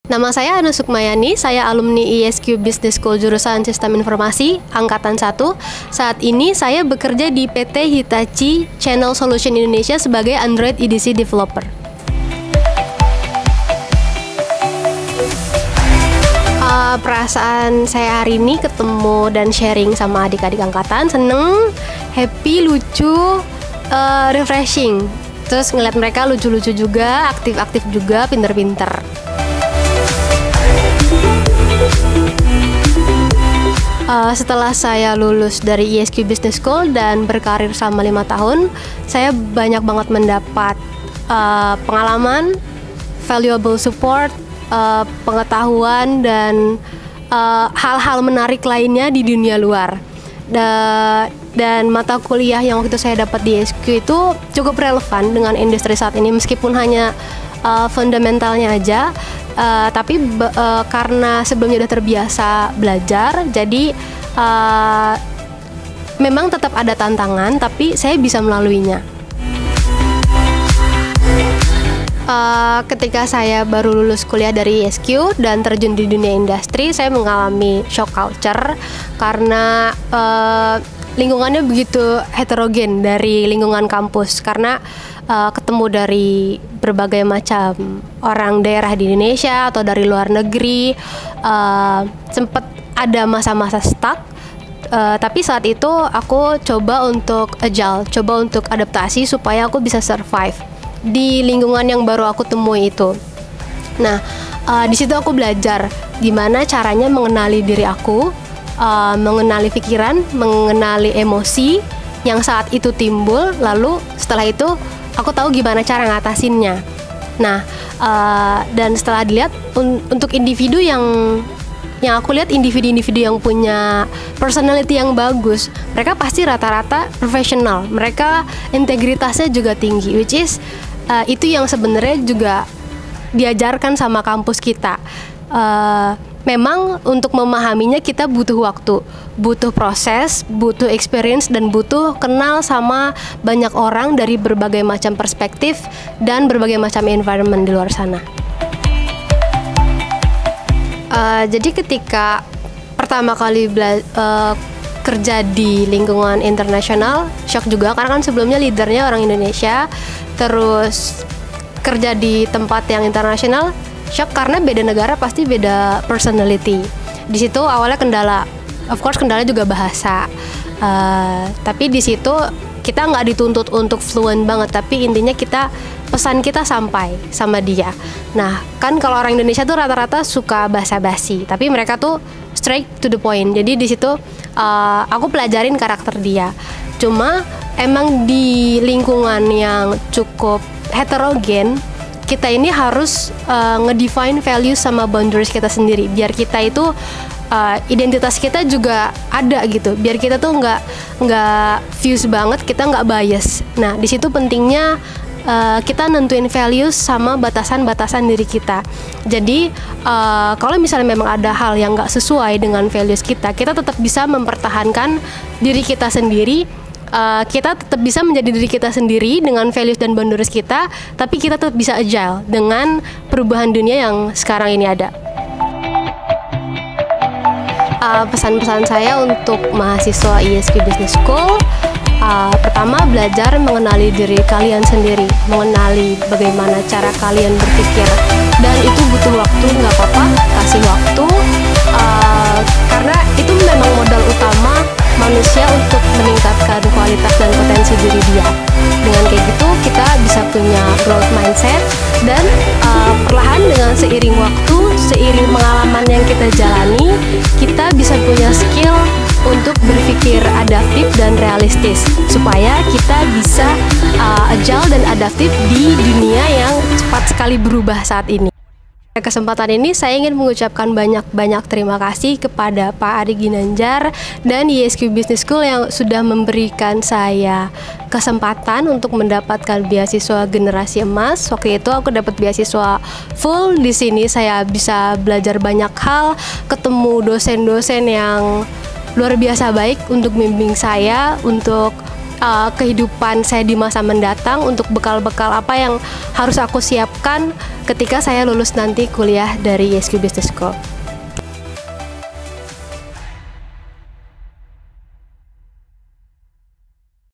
Nama saya Anu Sukmayani, saya alumni ISQ Business School jurusan Sistem Informasi, Angkatan 1. Saat ini saya bekerja di PT Hitachi Channel Solution Indonesia sebagai Android EDC Developer. Perasaan saya hari ini ketemu dan sharing sama adik-adik angkatan, seneng, happy, lucu, refreshing. Terus ngeliat mereka lucu-lucu juga, aktif-aktif juga, pinter-pinter. Setelah saya lulus dari ISQ Business School dan berkarir selama 5 tahun, saya banyak banget mendapat pengalaman, valuable support, pengetahuan, dan hal-hal menarik lainnya di dunia luar. Dan mata kuliah yang waktu itu saya dapat di ISQ itu cukup relevan dengan industri saat ini, meskipun hanya fundamentalnya aja. Tapi karena sebelumnya udah terbiasa belajar, jadi memang tetap ada tantangan, tapi saya bisa melaluinya. Ketika saya baru lulus kuliah dari ISQ dan terjun di dunia industri, saya mengalami shock culture karena lingkungannya begitu heterogen dari lingkungan kampus, karena ketemu dari berbagai macam orang daerah di Indonesia atau dari luar negeri. Sempat ada masa-masa stuck, tapi saat itu aku coba untuk agile, coba untuk adaptasi supaya aku bisa survive di lingkungan yang baru aku temui itu. Nah, di situ aku belajar gimana caranya mengenali diri aku, mengenali pikiran, mengenali emosi yang saat itu timbul. Lalu setelah itu aku tahu gimana cara ngatasinnya. Nah, dan setelah dilihat untuk individu yang aku lihat, individu-individu yang punya personality yang bagus, mereka pasti rata-rata profesional, mereka integritasnya juga tinggi, which is itu yang sebenarnya juga diajarkan sama kampus kita. Memang untuk memahaminya kita butuh waktu, butuh proses, butuh experience, dan butuh kenal sama banyak orang dari berbagai macam perspektif dan berbagai macam environment di luar sana. Jadi ketika pertama kali kerja di lingkungan internasional, shock juga karena kan sebelumnya leadernya orang Indonesia, terus kerja di tempat yang internasional. Shock karena beda negara pasti beda personality. Di situ awalnya kendala, of course kendalanya juga bahasa. Tapi di situ kita nggak dituntut untuk fluent banget, tapi intinya pesan kita sampai sama dia. Nah, kan kalau orang Indonesia tuh rata-rata suka basa-basi, tapi mereka tuh straight to the point. Jadi di situ aku pelajarin karakter dia. Cuma emang di lingkungan yang cukup heterogen, kita ini harus ngedefine values sama boundaries kita sendiri, biar kita itu identitas kita juga ada gitu, biar kita tuh nggak fuse banget, kita nggak bias. Nah, di situ pentingnya kita nentuin values sama batasan-batasan diri kita. Jadi kalau misalnya memang ada hal yang nggak sesuai dengan values kita tetap bisa mempertahankan diri kita sendiri. Kita tetap bisa menjadi diri kita sendiri dengan values dan boundaries kita, tapi kita tetap bisa agile dengan perubahan dunia yang sekarang ini ada. Pesan-pesan saya untuk mahasiswa ISQ Business School, pertama, belajar mengenali diri kalian sendiri, mengenali bagaimana cara kalian berpikir, dan itu butuh waktu, nggak apa-apa, kasih waktu, karena itu memang modal utama manusia untuk meningkatkan kualitas dan potensi diri dia. Dengan kayak gitu kita bisa punya growth mindset, dan perlahan dengan seiring waktu, seiring pengalaman yang kita jalani, kita bisa punya skill untuk berpikir adaptif dan realistis, supaya kita bisa agile dan adaptif di dunia yang cepat sekali berubah saat ini. Pada kesempatan ini saya ingin mengucapkan banyak-banyak terima kasih kepada Pak Ari Ginanjar dan ISQ Business School yang sudah memberikan saya kesempatan untuk mendapatkan beasiswa generasi emas. Waktu itu aku dapat beasiswa full. Di sini saya bisa belajar banyak hal, ketemu dosen-dosen yang luar biasa baik untuk membimbing saya, untuk kehidupan saya di masa mendatang, untuk bekal-bekal apa yang harus aku siapkan ketika saya lulus nanti kuliah dari ISQ Business School.